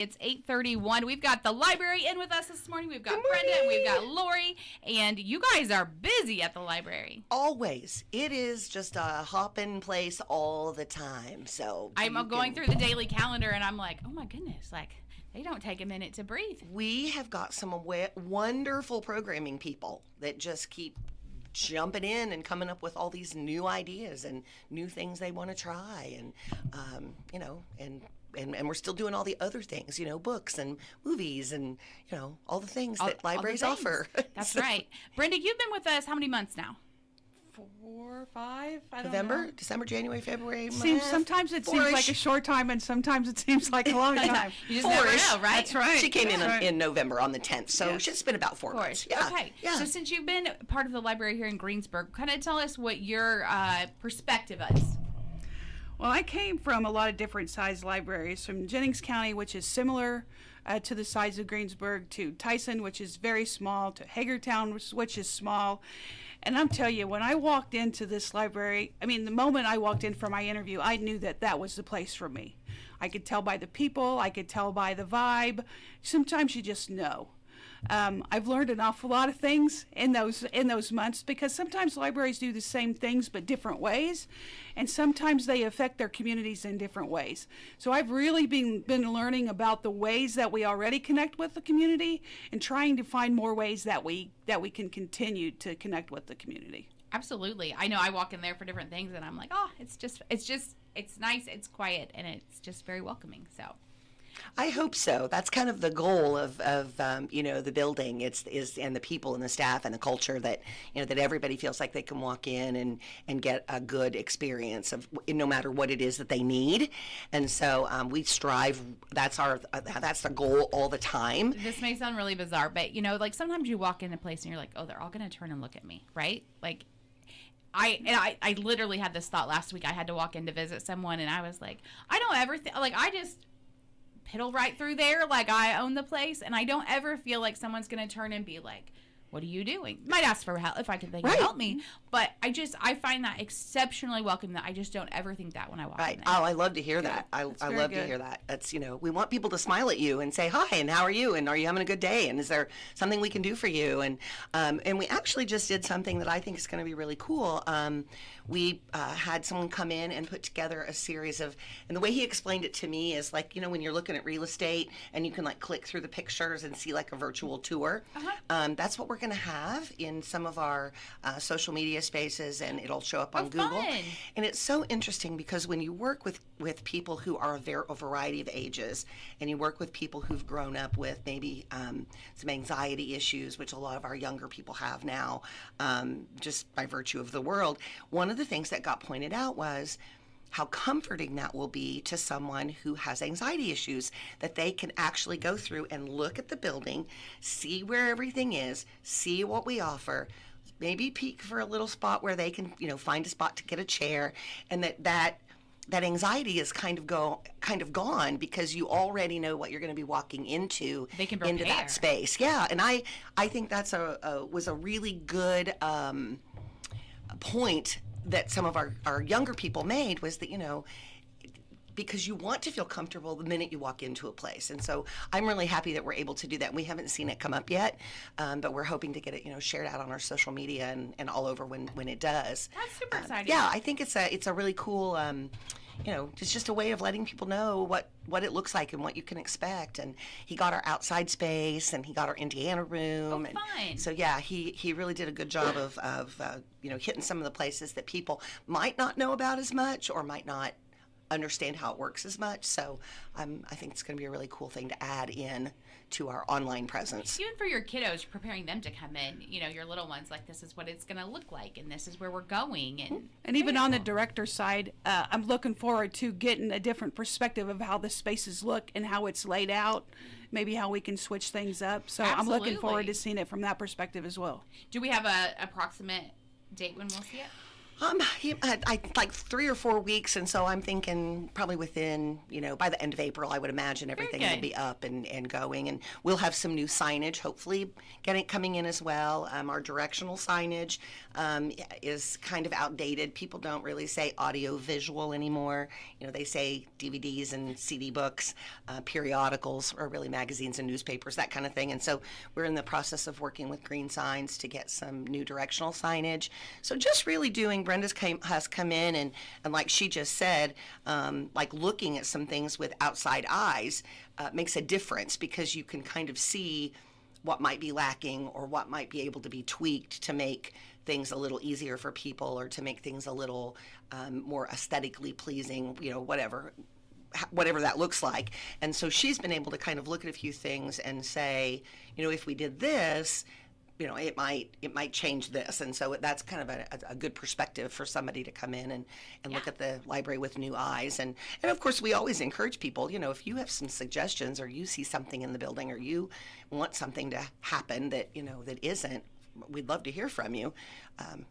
It's 8:31. We've got the library in with us this morning. We've got Brenda and we've got Lori. And you guys are busy at the library. Always. It is just a hopping place all the time. So I'm going through the daily calendar and I'm like, oh my goodness, like they don't take a minute to breathe. We have got some wonderful programming people that just keep jumping in and coming up with all these new ideas and new things they want to try. And, and we're still doing all the other things, books and movies and, all the things that libraries offer. That's right. Brenda, you've been with us how many months now? 4 or 5. I don't November, know. December, January, February. Sometimes it seems like a short time, and sometimes it seems like a long time. You just never know, right? That's right. She came in November on the 10th, so it's been about 4 months. Yeah. Okay. Yeah. So since you've been part of the library here in Greensburg, kind of tell us what your perspective is. Well, I came from a lot of different sized libraries, from Jennings County, which is similar to the size of Greensburg, to Tyson, which is very small, to Hagertown, which is small. And I'm telling you, when I walked into this library, the moment I walked in for my interview, I knew that was the place for me. I could tell by the people, I could tell by the vibe. Sometimes you just know. I've learned an awful lot of things in those months, because sometimes libraries do the same things but different ways, and sometimes they affect their communities in different ways. So I've really been learning about the ways that we already connect with the community, and trying to find more ways that we can continue to connect with the community. Absolutely. I know I walk in there for different things and I'm like, oh, it's nice, it's quiet, and it's just very welcoming. So I hope so. That's kind of the goal of the building. And the people and the staff and the culture that that everybody feels like they can walk in and get a good experience of no matter what it is that they need. And so we strive. That's the goal all the time. This may sound really bizarre, but like sometimes you walk in a place and you're like, oh, they're all going to turn and look at me, right? Like I literally had this thought last week. I had to walk in to visit someone and I was like, I don't ever I just piddle right through there like I own the place, and I don't ever feel like someone's going to turn and be like, what are you doing? Might ask for help if they can help me, but I find that exceptionally welcome, that I just don't ever think that when I walk in there. Oh, I love to hear that. I love to hear that. That's we want people to smile at you and say hi and how are you and are you having a good day and is there something we can do for you, and we actually just did something that I think is going to be really cool. We had someone come in and put together a series of, and the way he explained it to me is like, when you're looking at real estate and you can like click through the pictures and see like a virtual tour. That's what we're going to have in some of our social media spaces, and it'll show up on Google. Fun. And it's so interesting because when you work with people who are a variety of ages, and you work with people who've grown up with maybe some anxiety issues, which a lot of our younger people have now, just by virtue of the world, one of the things that got pointed out was how comforting that will be to someone who has anxiety issues, that they can actually go through and look at the building, see where everything is, see what we offer, maybe peek for a little spot where they can, find a spot to get a chair, and that anxiety is kind of gone because you already know what you're going to be walking into that space. Yeah, and I think that's was a really good point that some of our younger people made, was that because you want to feel comfortable the minute you walk into a place. And so I'm really happy that we're able to do that. We haven't seen it come up yet, but we're hoping to get it shared out on our social media and all over when it does. That's super exciting. Yeah, I think it's a really cool it's just a way of letting people know what it looks like and what you can expect. And he got our outside space and he got our Indiana room. Oh, fun. So yeah, he really did a good job of hitting some of the places that people might not know about as much or might not understand how it works as much. So I think it's going to be a really cool thing to add in to our online presence. Even for your kiddos, preparing them to come in, your little ones, like this is what it's going to look like and this is where we're going. And even on the director side, I'm looking forward to getting a different perspective of how the spaces look and how it's laid out, maybe how we can switch things up. So Absolutely. I'm looking forward to seeing it from that perspective as well. Do we have a approximate date when we'll see it? I like 3 or 4 weeks, and so I'm thinking probably within, by the end of April, I would imagine everything will be up and going, and we'll have some new signage, hopefully coming in as well. Our directional signage is kind of outdated. People don't really say audio visual anymore. They say DVDs and CD books, periodicals, or really magazines and newspapers, that kind of thing. And so we're in the process of working with Green Signs to get some new directional signage. So just really has come in and like she just said, like looking at some things with outside eyes makes a difference, because you can kind of see what might be lacking or what might be able to be tweaked to make things a little easier for people, or to make things a little more aesthetically pleasing, whatever that looks like. And so she's been able to kind of look at a few things and say, if we did this, it might change this. And so that's kind of a good perspective for somebody to come in and look at the library with new eyes. And of course, we always encourage people, if you have some suggestions, or you see something in the building, or you want something to happen that, that isn't, we'd love to hear from you.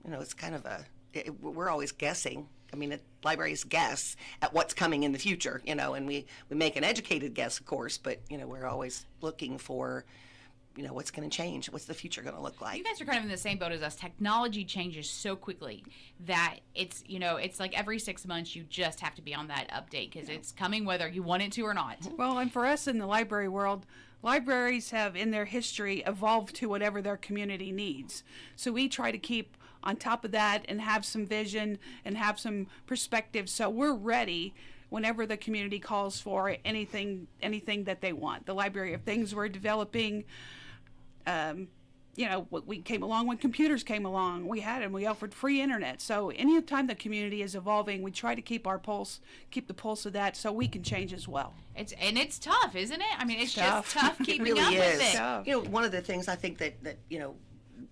It's kind of we're always guessing. I mean, libraries guess at what's coming in the future, and we make an educated guess, of course, but, we're always looking for, what's going to change? What's the future going to look like? You guys are kind of in the same boat as us. Technology changes so quickly that it's, it's like every 6 months you just have to be on that update, because it's coming whether you want it to or not. Well, and for us in the library world, libraries have in their history evolved to whatever their community needs. So we try to keep on top of that and have some vision and have some perspective, so we're ready whenever the community calls for anything that they want. The library, if things were developing, we came along when computers came along. We had them. We offered free internet. So anytime the community is evolving, we try to keep the pulse of that, so we can change as well. It's tough, isn't it? I mean, it's tough. just tough keeping it really up is. with it. One of the things I think that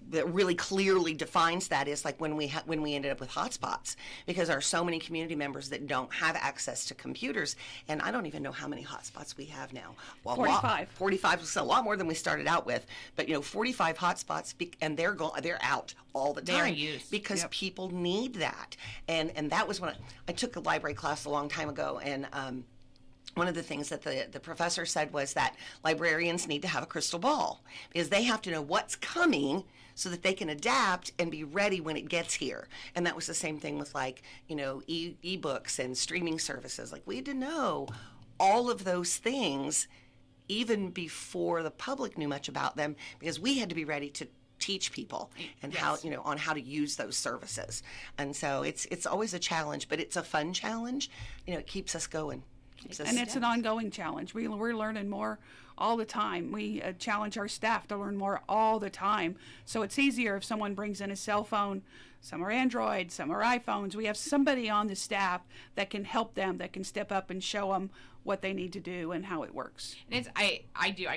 that really clearly defines that is like when we ended up with hotspots, because there are so many community members that don't have access to computers, and I don't even know how many hotspots we have now. Well, 45. 45 is a lot more than we started out with, but 45 hotspots, and they're out all the time. They're used. Because people need that, and that was when I took a library class a long time ago, and one of the things that the professor said was that librarians need to have a crystal ball, because they have to know what's coming so that they can adapt and be ready when it gets here. And that was the same thing with e-books and streaming services. Like, we had to know all of those things even before the public knew much about them, because we had to be ready to teach people and how on how to use those services. And so it's always a challenge, but it's a fun challenge. It keeps us going. And it's an ongoing challenge. We're learning more all the time. We challenge our staff to learn more all the time. So it's easier if someone brings in a cell phone. Some are Android, some are iPhones. We have somebody on the staff that can help them, that can step up and show them what they need to do and how it works. And I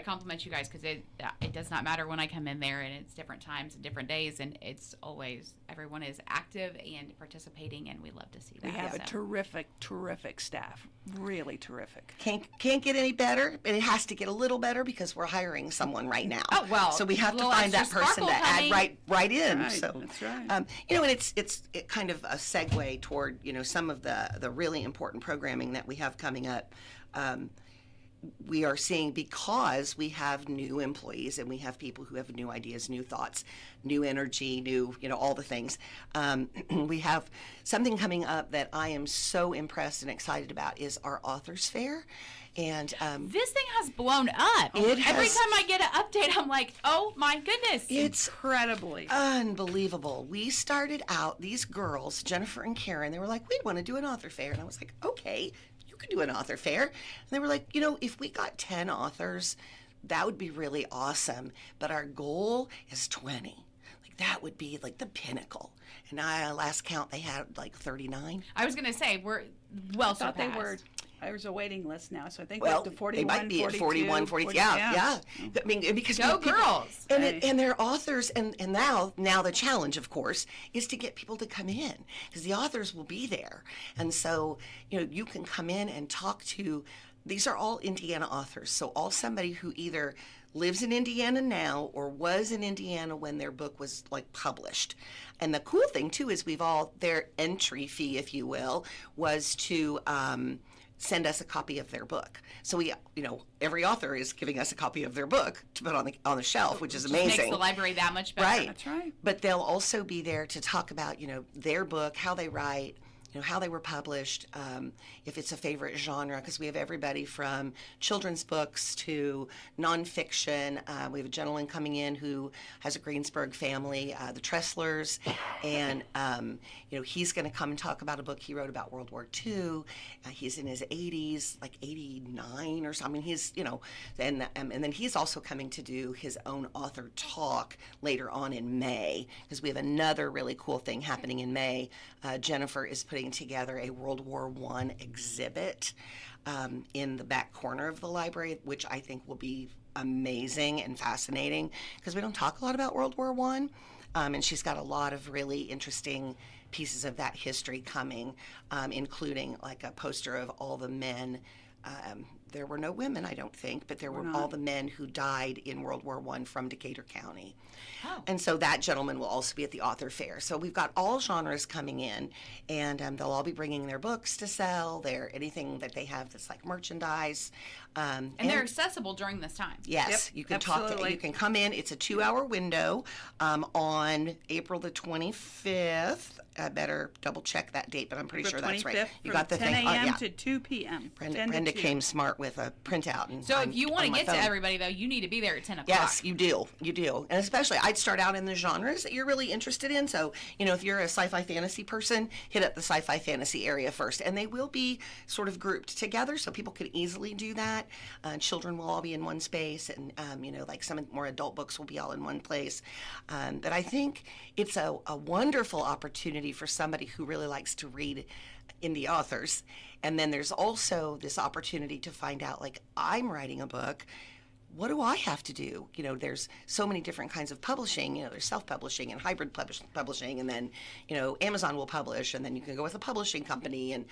compliment you guys, because it does not matter when I come in there, and it's different times and different days, and it's always everyone is active and participating, and we love to see that. We have a terrific staff, really terrific. Can't get any better, and it has to get a little better because we're hiring someone right now. Oh, well, so we have to find that person to add right in. Right, so that's right. And it's kind of a segue toward some of the really important programming that we have coming up. We are seeing, because we have new employees and we have people who have new ideas, new thoughts, new energy, new, all the things. We have something coming up that I am so impressed and excited about is our Authors Fair. And this thing has blown up. Every time I get an update, I'm like, oh my goodness. It's incredibly unbelievable. We started out, these girls, Jennifer and Karen, they were like, we want to do an author fair. And I was like, okay, you could do an author fair. And they were like, if we got 10 authors, that would be really awesome. But our goal is 20. Like, that would be like the pinnacle. And last count, they had like 39. I was going to say, we're well surpassed. They were. There's a waiting list now, so I think we're up to 41, they might be 42, at 41, 42. Yeah. I mean, because go girls. And they're authors, and now the challenge, of course, is to get people to come in, because the authors will be there, and so you can come in and talk to these are all Indiana authors. So all somebody who either lives in Indiana now or was in Indiana when their book was like published. And the cool thing too is their entry fee, if you will, was to send us a copy of their book. So we, every author is giving us a copy of their book to put on the shelf, which is amazing. Makes the library that much better. Right. That's right. But they'll also be there to talk about, their book, how they write, how they were published, if it's a favorite genre, because we have everybody from children's books to nonfiction. We have a gentleman coming in who has a Greensburg family, the Tresslers, and he's going to come and talk about a book he wrote about World War II. He's in his 80s, like 89 or something. He's, and then he's also coming to do his own author talk later on in May, because we have another really cool thing happening in May. Jennifer is putting together a World War I exhibit in the back corner of the library, which I think will be amazing and fascinating, because we don't talk a lot about World War I, and she's got a lot of really interesting pieces of that history coming, including like a poster of all the men. There were no women, I don't think, but there were all the men who died in World War I from Decatur County. Oh. And so that gentleman will also be at the author fair. So we've got all genres coming in, and they'll all be bringing their books to sell, anything that they have that's like merchandise. And they're accessible during this time. Yes, Yep, you can absolutely. you can come in. It's a 2-hour window on April the 25th. I better double check that date, but I'm pretty sure that's right. You got the 10 thing. a.m. Yeah. to 2 p.m. Brenda came smart with a printout. And So if you want to get phone. to everybody, though, you need to be there at 10 o'clock. Yes, you do. You do. And especially, I'd start out in the genres that you're really interested in. So, if you're a sci-fi fantasy person, hit up the sci-fi fantasy area first. And they will be sort of grouped together, so people can easily do that. Children will all be in one space, and, like some more adult books will be all in one place. But I think it's a wonderful opportunity for somebody who really likes to read indie authors. And then there's also this opportunity to find out, like, I'm writing a book. What do I have to do? There's so many different kinds of publishing. There's self-publishing and hybrid publishing, and then, Amazon will publish, and then you can go with a publishing company, and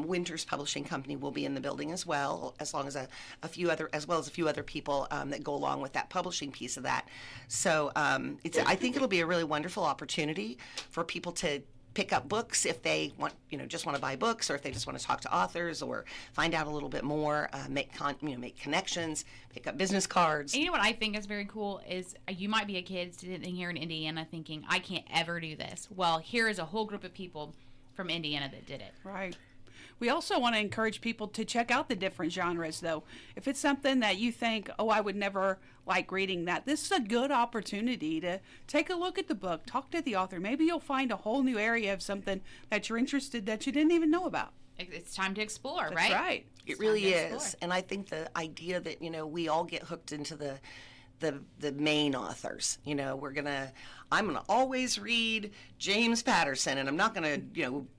Winter's Publishing Company will be in the building as well, as long as a few other people that go along with that publishing piece of that. So I think it'll be a really wonderful opportunity for people to pick up books if they want, just want to buy books, or if they just want to talk to authors or find out a little bit more, make connections, pick up business cards. And you know what I think is very cool is you might be a kid sitting here in Indiana thinking, I can't ever do this. Well, here is a whole group of people from Indiana that did it. Right. We also want to encourage people to check out the different genres, though. If it's something that you think, I would never like reading that, this is a good opportunity to take a look at the book, talk to the author. Maybe you'll find a whole new area of something that you're interested that you didn't even know about. It's time to explore, That's right? right. It really is. And I think the idea that, we all get hooked into the main authors. I'm gonna always read James Patterson, and I'm not gonna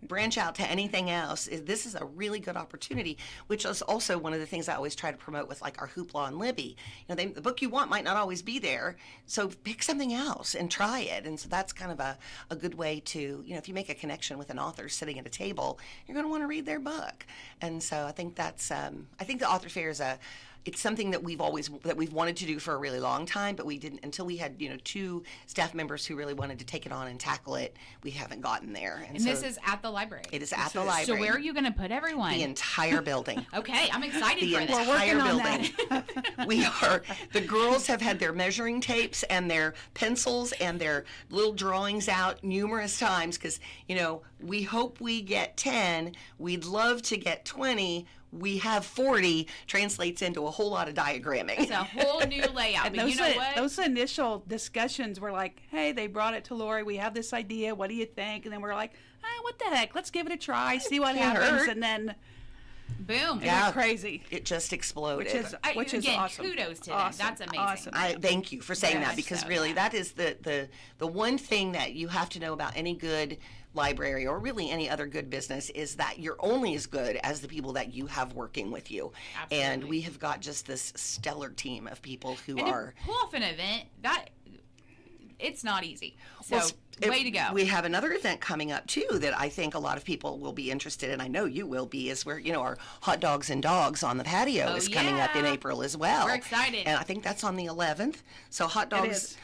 branch out to anything else. This is a really good opportunity, which is also one of the things I always try to promote with like our Hoopla and Libby. The book you want might not always be there, so pick something else and try it. And so that's kind of a good way to, if you make a connection with an author sitting at a table, you're gonna want to read their book. And so I think that's I think the author fair is it's something that we've wanted to do for a really long time, but we didn't until we had 2 staff members who really wanted to take it on and tackle it. We haven't gotten there. And so this is at the library. It is at the library. So where are you going to put everyone? The entire building. Okay, I'm excited The for this. entire building. The girls have had their measuring tapes and their pencils and their little drawings out numerous times because, we hope we get 10. We'd love to get 20. We have 40 translates into a whole lot of diagramming. It's a whole new layout. And But you know what? those initial discussions were like, hey, they brought it to Lori. We have this idea. What do you think? And then we're like, what the heck? Let's give it a try, see what Can't happens. hurt. And then Boom. it went crazy. It just exploded. Which is Again, awesome. kudos to them. Awesome. That's amazing. Awesome. I thank you for saying Very that much because so, really yeah. that is the one thing that you have to know about any good library or really any other good business is that you're only as good as the people that you have working with you. Absolutely. And we have got just this stellar team of people who And are to pull off an event, that It's not easy. So Well, way to go. We have another event coming up too that I think a lot of people will be interested in. I know you will be. Is where our hot dogs and dogs on the patio is coming up in yeah. April as well. We're excited. And I think that's on the 11th. So hot dogs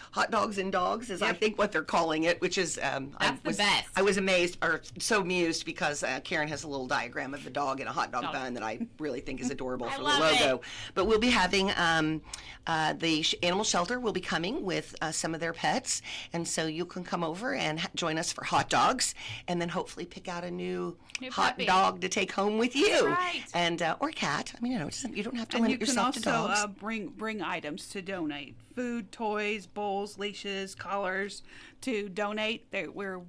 and dogs is I Yep. think what they're calling it, which is That's the best. I was amazed or so amused because Karen has a little diagram of the dog in a hot dog bun that I really think is adorable for the love logo. it. But we'll be having the animal shelter will be coming with some of their pets, and so you can come over and join us for hot dogs, and then hopefully pick out a new hot puppy. dog to take home with you, right. and or cat. I mean, you don't have to And limit you can yourself to also dogs. bring items to donate: food, toys, bowls, leashes, collars to donate. We're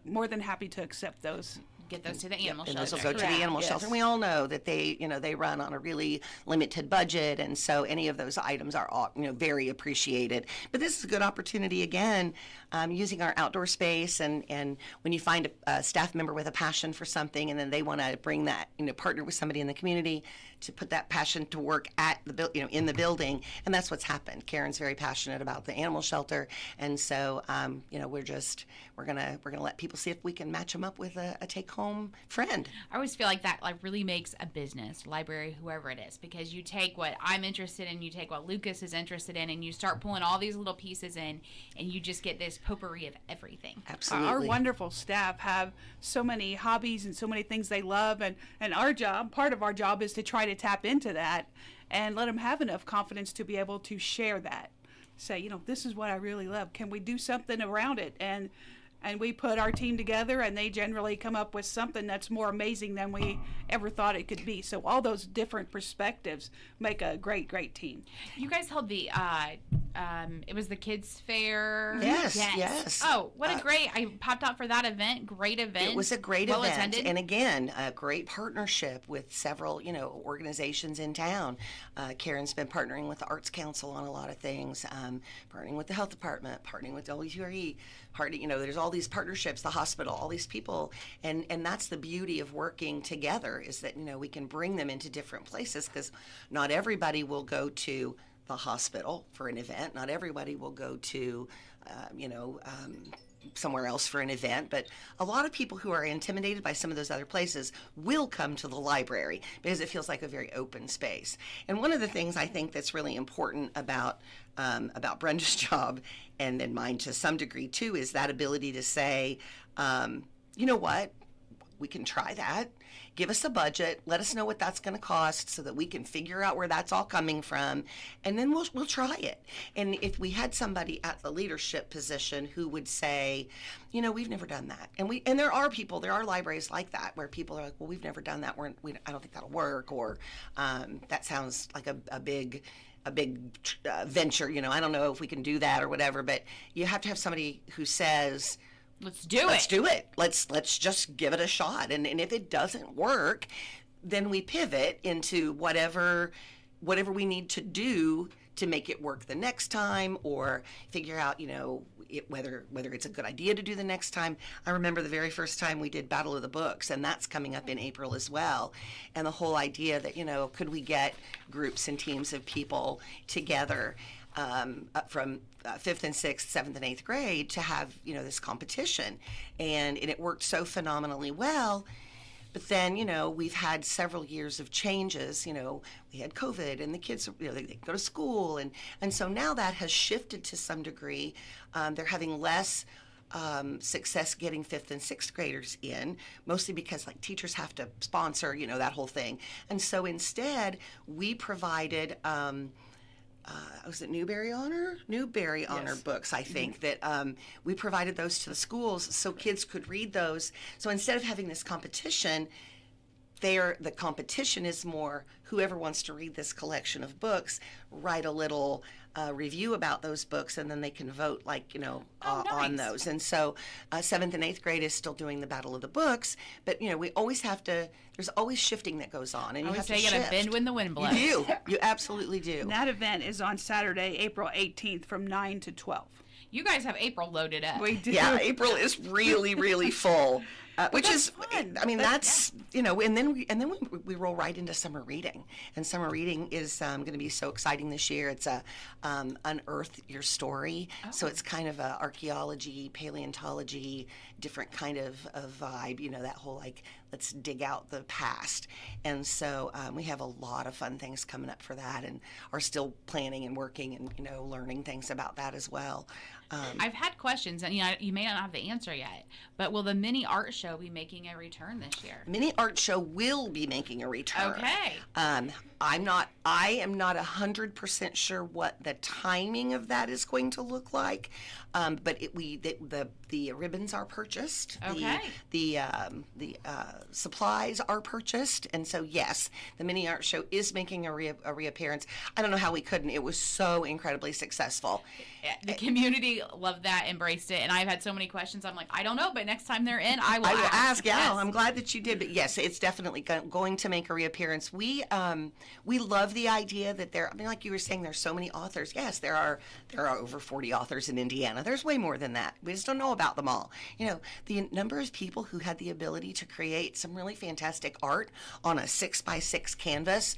more than happy to accept those. Get those to the animal And shelter. those will go to the Correct, animal yes. shelter. And we all know that they run on a really limited budget, and so any of those items are all, very appreciated. But this is a good opportunity again, using our outdoor space, and when you find a staff member with a passion for something, and then they want to bring that, partner with somebody in the community to put that passion to work at the in the building, and that's what's happened. Karen's very passionate about the animal shelter, and so we're gonna let people see if we can match them up with a take-home friend. I always feel like that really makes a business, library, whoever it is, because you take what I'm interested in, you take what Lucas is interested in, and you start pulling all these little pieces in, and you just get this potpourri of everything. Absolutely. Our wonderful staff have so many hobbies and so many things they love, and part of our job is to try to tap into that and let them have enough confidence to be able to share that. Say, this is what I really love. Can we do something around it? And we put our team together, and they generally come up with something that's more amazing than we ever thought it could be. So all those different perspectives make a great, great team. You guys held the, it was the kids fair. Yes. Oh, what a great, I popped out for that event. Great event. It was a great well event, attended. and again, a great partnership with several, organizations in town. Karen's been partnering with the Arts Council on a lot of things, partnering with the health department, partnering with WQRE, there's all these partnerships, the hospital, all these people, and that's the beauty of working together, is that we can bring them into different places, because not everybody will go to the hospital for an event. Not everybody will go to, somewhere else for an event, but a lot of people who are intimidated by some of those other places will come to the library because it feels like a very open space. And one of the things I think that's really important about Brenda's job, and then mine to some degree too, is that ability to say, you know what, we can try that. Give us a budget. Let us know what that's going to cost so that we can figure out where that's all coming from, and then we'll try it. And if we had somebody at the leadership position who would say, we've never done that, and there are libraries like that where people are like, well, we've never done that. I don't think that'll work, or that sounds like a big venture. I don't know if we can do that or whatever. But you have to have somebody who says, Let's do it. Let's just give it a shot. And if it doesn't work, then we pivot into whatever we need to do to make it work the next time, or figure out, whether it's a good idea to do the next time. I remember the very first time we did Battle of the Books, and that's coming up in April as well. And the whole idea that, could we get groups and teams of people together from 5th and 6th, 7th and 8th grade to have, this competition. And it worked so phenomenally well. But then, we've had several years of changes. We had COVID, and the kids, they go to school. And so now that has shifted to some degree. They're having less success getting 5th and 6th graders in, mostly because teachers have to sponsor, that whole thing. And so instead, we provided, was it Newbery Honor Yes. books, I think, that we provided those to the schools so kids could read those. So instead of having this competition, the competition is more whoever wants to read this collection of books, write a little review about those books, and then they can vote on nice. those. And so 7th and 8th grade is still doing the Battle of the Books, but we always have to, there's always shifting that goes on, and I you would have say to you gotta shift. bend when the wind blows. You absolutely do. And that event is on Saturday, April 18th from 9 to 12. You guys have April loaded up. We do. Yeah, April is really, really full. which is, fun. I mean, that's you know, and then we roll right into summer reading, and summer reading is going to be so exciting this year. It's a unearth your story, so it's kind of a archaeology, paleontology, different kind of vibe. You know, that whole like let's dig out the past, and so we have a lot of fun things coming up for that, and are still planning and working and learning things about that as well. I've had questions, and you may not have the answer yet, but will the mini art show be making a return this year? Mini art show will be making a return. Okay. I am not 100% sure what the timing of that is going to look like, but the ribbons are purchased. Okay. The supplies are purchased, and so yes, the mini art show is making a reappearance. I don't know how we couldn't. It was so incredibly successful. The community loved that, embraced it, and I've had so many questions. I'm like, I don't know, but next time they're in, I will ask. Yeah, yes. I'm glad that you did, but yes, it's definitely going to make a reappearance. We love the idea that I mean, like you were saying, there's so many authors. Yes, there are over 40 authors in Indiana. There's way more than that. We just don't know about them all. The number of people who had the ability to create some really fantastic art on a 6x6 canvas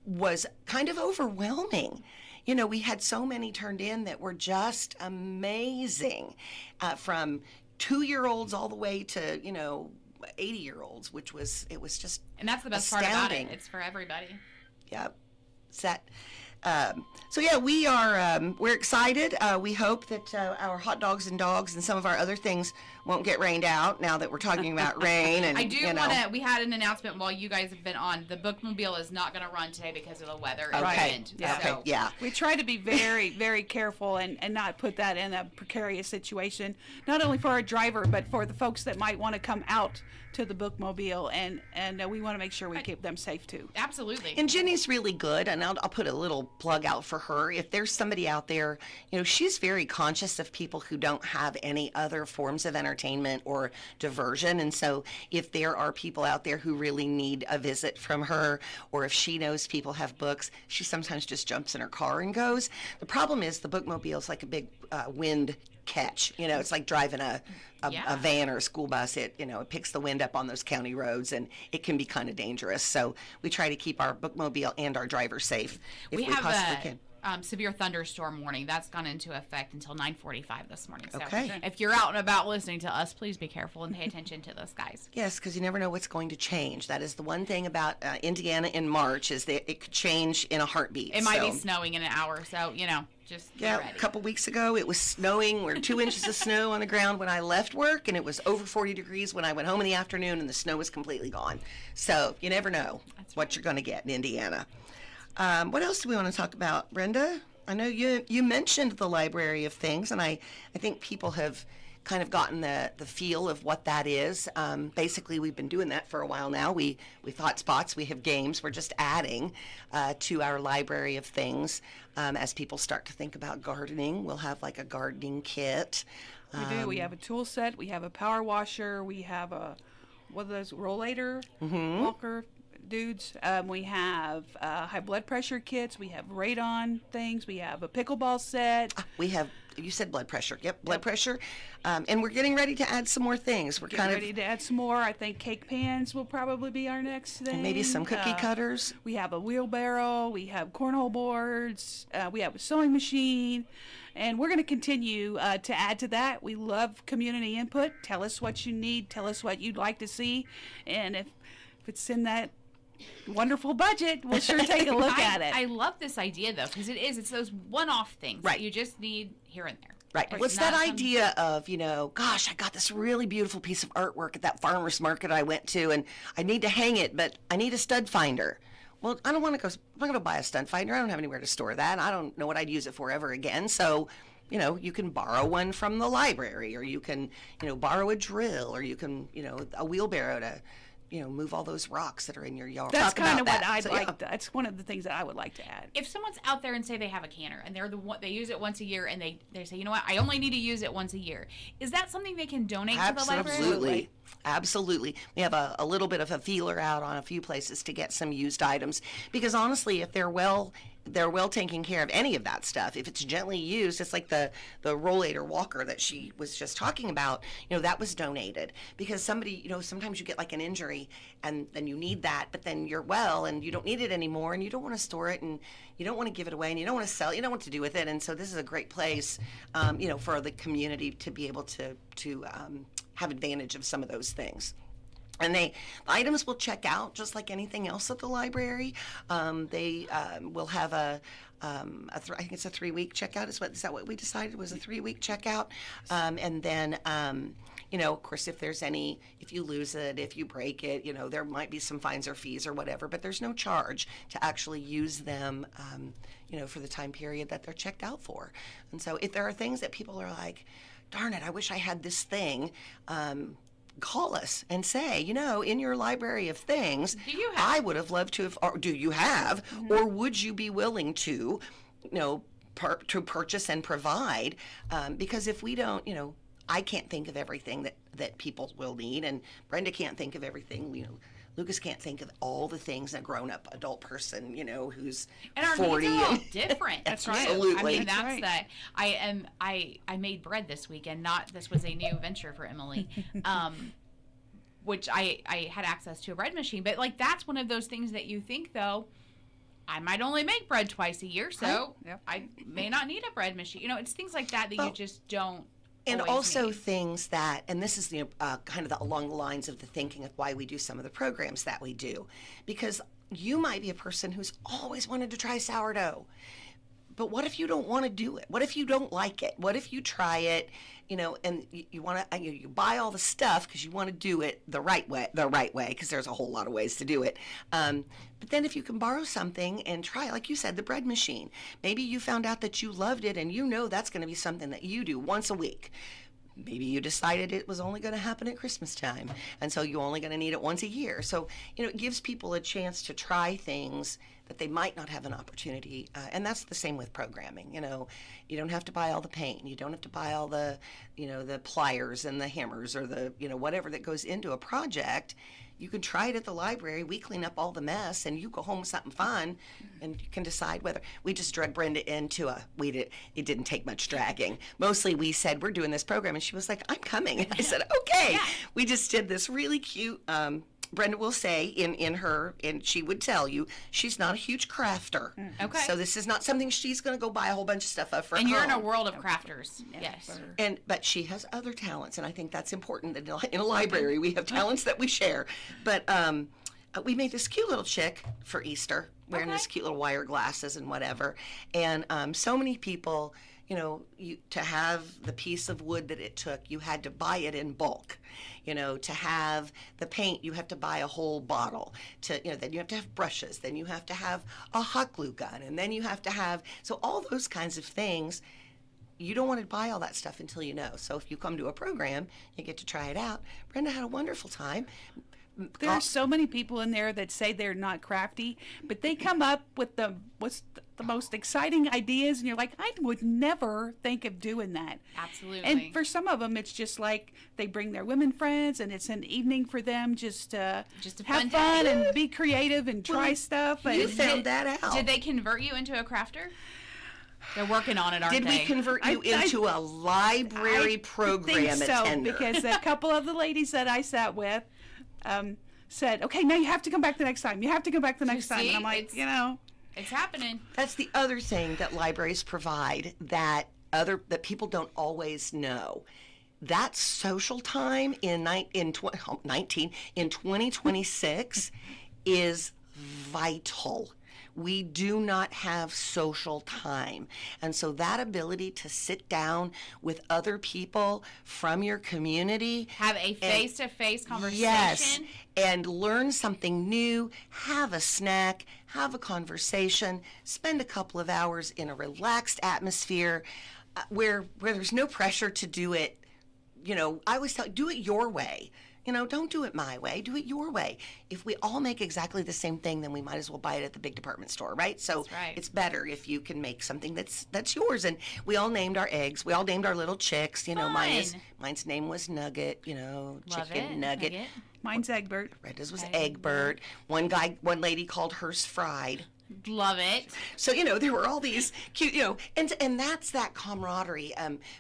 was kind of overwhelming. We had so many turned in that were just amazing, from 2-year-olds all the way to 80-year-olds, which was just and that's the best astounding. part about it. It's for everybody. Yep. So yeah, we're excited. We hope that our hot dogs and dogs and some of our other things won't get rained out now that we're talking about rain. And I do want to. We had an announcement while you guys have been on. The bookmobile is not going to run today because of the weather and Okay. wind. Yeah. Okay. So, Yeah. We try to be very, very careful and not put that in a precarious situation, not only for our driver, but for the folks that might want to come out to the bookmobile, and we want to make sure we keep them safe too. Absolutely. And Jenny's really good, and I'll put a little plug out for her. If there's somebody out there, she's very conscious of people who don't have any other forms of entertainment or diversion. And so if there are people out there who really need a visit from her, or if she knows people have books, she sometimes just jumps in her car and goes. The problem is the bookmobile is like a big wind catch. It's like driving a van or a school bus. It picks the wind up on those county roads, and it can be kind of dangerous. So we try to keep our bookmobile and our drivers safe if we possibly can. Severe thunderstorm warning that's gone into effect until 9:45 this morning. So Okay. if you're out and about listening to us, please be careful and pay attention to the skies. Yes, because you never know what's going to change. That is the one thing about Indiana in March, is that it could change in a heartbeat. It might be snowing in an hour, so just get ready. A couple weeks ago it was snowing. We're 2 inches of snow on the ground when I left work, and it was over 40 degrees when I went home in the afternoon, and the snow was completely gone. So you never know what you're going to get in Indiana. What else do we want to talk about, Brenda? I know you mentioned the Library of Things, and I think people have kind of gotten the feel of what that is. Basically, we've been doing that for a while now. We've hot spots, we have games. We're just adding to our Library of Things. As people start to think about gardening, we'll have like a gardening kit. We do. We have a tool set. We have a power washer. We have what are those, rollator, walker dudes. We have high blood pressure kits. We have radon things. We have a pickleball set. We have, you said blood pressure. Yep, blood pressure. And we're getting ready to add some more things. We're Getting ready to add some more. I think cake pans will probably be our next thing. And maybe some cookie cutters. We have a wheelbarrow. We have cornhole boards. We have a sewing machine. And we're going to continue to add to that. We love community input. Tell us what you need. Tell us what you'd like to see. And if it's in that wonderful budget, we'll sure take a look at it. I love this idea, though, because it's those one-off things that you just need here and there. Right. What's that idea of, gosh, I got this really beautiful piece of artwork at that farmer's market I went to, and I need to hang it, but I need a stud finder. Well, I don't want to go, I'm not going to buy a stud finder. I don't have anywhere to store that. I don't know what I'd use it for ever again. So, you can borrow one from the library, or you can, borrow a drill, or you can, a wheelbarrow to, move all those rocks that are in your yard. That's kind of what I'd like. That's one of the things that I would like to add. If someone's out there and say they have a canner and they use it once a year, and they say, you know what, I only need to use it once a year, is that something they can donate to the library? Absolutely. We have a little bit of a feeler out on a few places to get some used items, because honestly, if they're well they're well taken care of, any of that stuff. If it's gently used, it's like the rollator walker that she was just talking about, that was donated because somebody, sometimes you get like an injury and then you need that, but then you're well and you don't need it anymore and you don't want to store it and you don't want to give it away and you don't want to sell it, you don't know what to do with it. And so this is a great place, for the community to be able to have advantage of some of those things. And the items will check out just like anything else at the library. They will have I think it's a 3-week checkout. Is that what we decided was a 3-week checkout? And then, of course, if you lose it, if you break it, there might be some fines or fees or whatever, but there's no charge to actually use them, for the time period that they're checked out for. And so if there are things that people are like, darn it, I wish I had this thing, call us and say, in your library of things, I would have loved to have, or do you have, or would you be willing to, to purchase and provide? Because if we don't, I can't think of everything that people will need, and Brenda can't think of everything, Lucas can't think of all the things a grown-up adult person, who's and our 40. Needs are all different. That's right. Absolutely. I mean, that's right. that. I made bread this weekend. This was a new venture for Emily, which I had access to a bread machine. But like that's one of those things that you think though, I might only make bread twice a year, so Yep. I may not need a bread machine. It's things like that you just don't. And always also need. things that, and this is kind of along the lines of the thinking of why we do some of the programs that we do, because you might be a person who's always wanted to try sourdough, but what if you don't want to do it? What if you don't like it? What if you try it, and you want to, you buy all the stuff because you want to do it the right way, because there's a whole lot of ways to do it. But then if you can borrow something and try, like you said, the bread machine, maybe you found out that you loved it and that's going to be something that you do once a week. Maybe you decided it was only going to happen at Christmas time, and so you're only going to need it once a year. So, it gives people a chance to try things that they might not have an opportunity, and that's the same with programming. You don't have to buy all the paint. You don't have to buy all the, the pliers and the hammers or the, whatever that goes into a project. You can try it at the library. We clean up all the mess, and you go home with something fun, and you can decide whether. We just drug Brenda into it didn't take much dragging. Mostly we said, we're doing this program, and she was like, I'm coming. And I said, okay. Yeah. We just did this really cute, Brenda will say and she would tell you, she's not a huge crafter. Okay. So this is not something she's going to go buy a whole bunch of stuff up for And home. you're in a world of crafters. Yes. But she has other talents, and I think that's important. That in a library, we have talents that we share. But we made this cute little chick for Easter, wearing this cute little wire glasses and whatever. And so many people, to have the piece of wood that it took, you had to buy it in bulk. To have the paint, you have to buy a whole bottle. Then you have to have brushes. Then you have to have a hot glue gun. And then you have to have, so all those kinds of things, you don't want to buy all that stuff until you know. So if you come to a program, you get to try it out. Brenda had a wonderful time. There are so many people in there that say they're not crafty, but they come up with the most exciting ideas, and you're like, I would never think of doing that. Absolutely. And for some of them, it's just like they bring their women friends, and it's an evening for them just to have fun and be creative and try stuff. You And found that out. Did they convert you into a crafter? They're working on it, aren't Did they? we convert you into a library program think so, attender? because a couple of the ladies that I sat with said, okay, now you have to come back the next time. You have to come back the next time. And I'm like, It's happening. That's the other thing that libraries provide that people don't always know. That social time in 2026 is vital. We do not have social time. And so that ability to sit down with other people from your community. Have a face-to-face conversation. Yes, and learn something new, have a snack, have a conversation, spend a couple of hours in a relaxed atmosphere where there's no pressure to do it. I always tell, do it your way. Don't do it my way. Do it your way. If we all make exactly the same thing, then we might as well buy it at the big department store, right? So it's better if you can make something that's yours. And we all named our eggs. We all named our little chicks. Mine's name was Nugget. Chicken Nugget. mine's Egbert. Brenda's was Egbert. One lady called hers Fried. Love it. So, there were all these cute, and that's that camaraderie.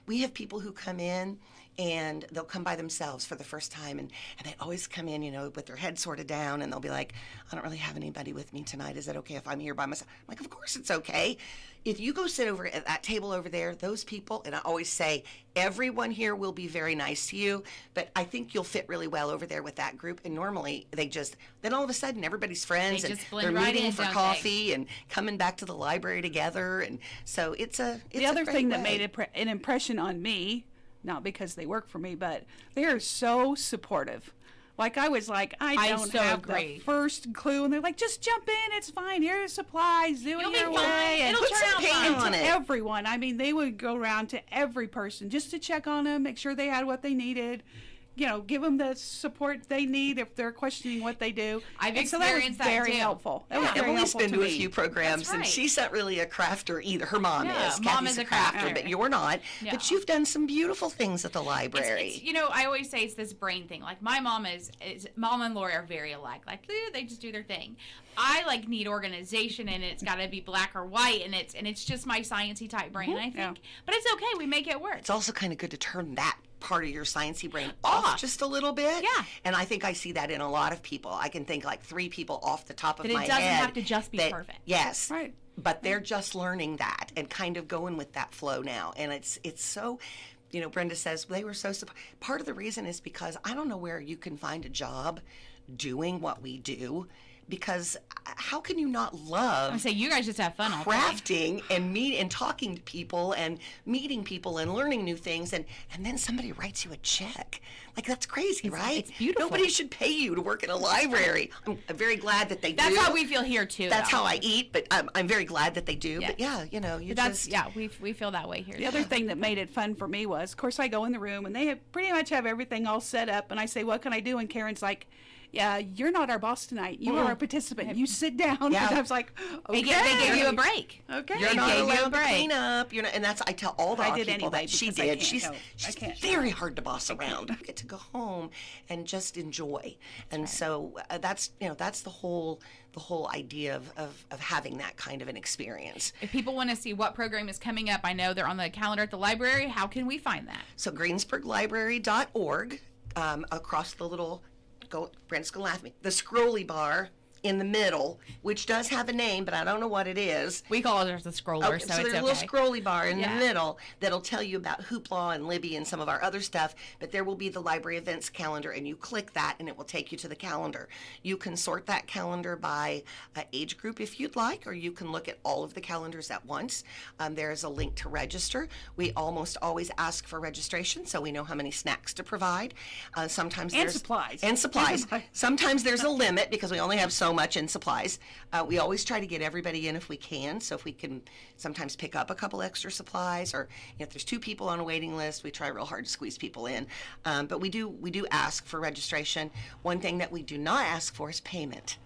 We have people who come in and they'll come by themselves for the first time, and they always come in, with their head sort of down, and they'll be like, I don't really have anybody with me tonight. Is it okay if I'm here by myself? I'm like, of course it's okay. If you go sit over at that table over there, those people, and I always say, everyone here will be very nice to you, but I think you'll fit really well over there with that group. And normally then all of a sudden everybody's friends, and they're meeting for coffee and coming back to the library together. And so it's the other thing that made an impression on me, not because they work for me, but they are so supportive. Like, I was like, I don't have the first clue. And they're like, just jump in. It's fine. Here's supplies. Do it your way. And it'll turn out fine. And to everyone. I mean, they would go around to every person just to check on them, make sure they had what they needed. Give them the support they need if they're questioning what they do. I've experienced that very too. Helpful. That was very helpful to me. Emily's been to a few programs, and she's not really a crafter either. Her mom is. Mom Kathy's is a crafter, but you're not. No. But you've done some beautiful things at the library. It's, I always say it's this brain thing. Like, my mom Mom and Lori are very alike. Like, they just do their thing. I need organization, and it's got to be black or white, and it's just my sciencey type brain. I think, but it's okay. We make it work. It's also kind of good to turn that part of your sciencey brain off just a little bit. Yeah. And I think I see that in a lot of people. I can think like 3 people off the top of my head. It doesn't have to just be perfect. Yes. Right. But they're just learning that and kind of going with that flow now. And it's so, Brenda says they were so, part of the reason is because I don't know where you can find a job doing what we do. Because how can you not love? I say you guys just have fun all crafting and talking to people and meeting people and learning new things, and then somebody writes you a check. Like, that's crazy, right? It's beautiful. Nobody should pay you to work in a library. I'm very glad that they do. That's how we feel here too. That's how I eat, but I'm very glad that they do. Yes. But we feel that way here. The other thing that made it fun for me was, of course, I go in the room and they pretty much have everything all set up, and I say, "What can I do?" And Karen's like, "Yeah, you're not our boss tonight. You are a participant. You sit down." Yeah. And I was like, "Okay." They give you a break. Okay. You're not allowed to clean up. And I tell all the people anyway, that she because I did. can't. She's very hard to boss around. You get to go home and just enjoy. And so that's the whole idea of having that kind of an experience. If people want to see what program is coming up, I know they're on the calendar at the library. How can we find that? So greensburglibrary.org, across the little, Brent's going to laugh at me, the scrolly bar in the middle, which does have a name, but I don't know what it is. We call it the scroller, so it's okay. So there's a little scrolly bar in the middle that'll tell you about Hoopla and Libby and some of our other stuff, but there will be the library events calendar, and you click that, and it will take you to the calendar. You can sort that calendar by age group if you'd like, or you can look at all of the calendars at once. There is a link to register. We almost always ask for registration, so we know how many snacks to provide. Sometimes there's supplies. And supplies. Sometimes there's a limit because we only have so much in supplies. We always try to get everybody in if we can, so if we can sometimes pick up a couple extra supplies, or if there's 2 people on a waiting list, we try real hard to squeeze people in. But we do ask for registration. One thing that we do not ask for is payment.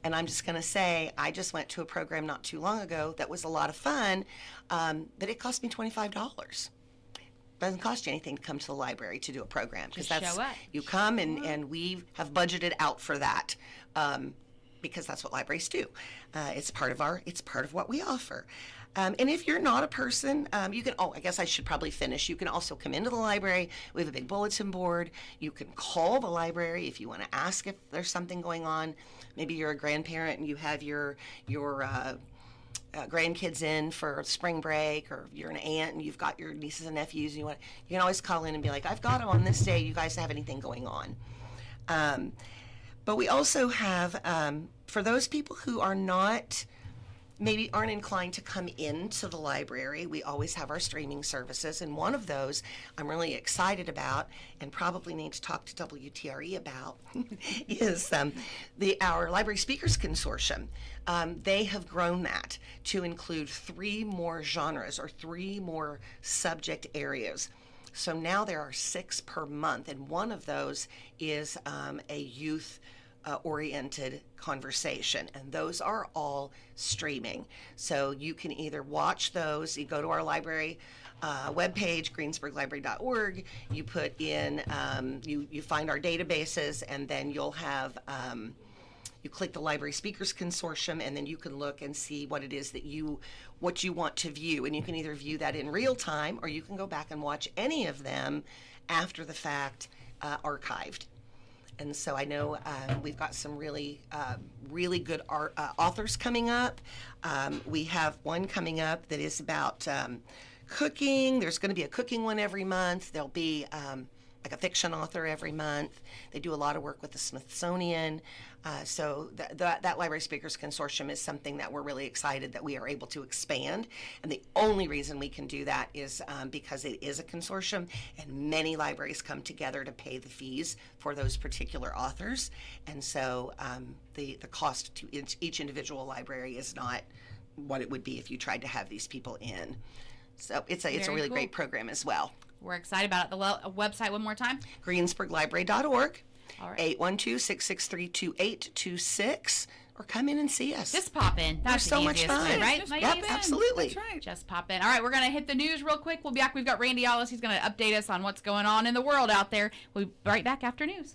And I'm just going to say, I just went to a program not too long ago that was a lot of fun, but it cost me $25. Doesn't cost you anything to come to the library to do a program, because that's show up. You come and we have budgeted out for that. Because that's what libraries do. It's part of what we offer. And if you're not a person, you can, I guess I should probably finish. You can also come into the library. We have a big bulletin board. You can call the library if you want to ask if there's something going on. Maybe you're a grandparent and you have your grandkids in for spring break, or you're an aunt and you've got your nieces and nephews, and you can always call in and be like, I've got them on this day. You guys have anything going on? But we also have, for those people who are maybe aren't inclined to come into the library, we always have our streaming services. And one of those I'm really excited about, and probably need to talk to WTRE about, is our Library Speakers Consortium. They have grown that to include 3 more genres, or 3 more subject areas. So now there are 6 per month, and one of those is a youth oriented conversation, and those are all streaming. So you can either watch those, you go to our library webpage, greensburglibrary.org, you put in, you find our databases, and then you'll you click the Library Speakers Consortium, and then you can look and see what it is that what you want to view. And you can either view that in real time, or you can go back and watch any of them after the fact, archived. And so I know we've got some really good authors coming up. We have one coming up that is about cooking. There's going to be a cooking one every month. There'll be like a fiction author every month. They do a lot of work with the Smithsonian. So that Library Speakers Consortium is something that we're really excited that we are able to expand. And the only reason we can do that is because it is a consortium, and many libraries come together to pay the fees for those particular authors. And so the cost to each individual library is not what it would be if you tried to have these people in. So it's a really great program as well. We're excited about it. The website one more time? GreensburgLibrary.org. All right. 812-663-2826, or come in and see us. Just pop in. That's so much fun, right? Yep, absolutely. That's right. Just pop in. All right, we're going to hit the news real quick. We'll be back. We've got Randy Ollis. He's going to update us on what's going on in the world out there. We'll be right back after news.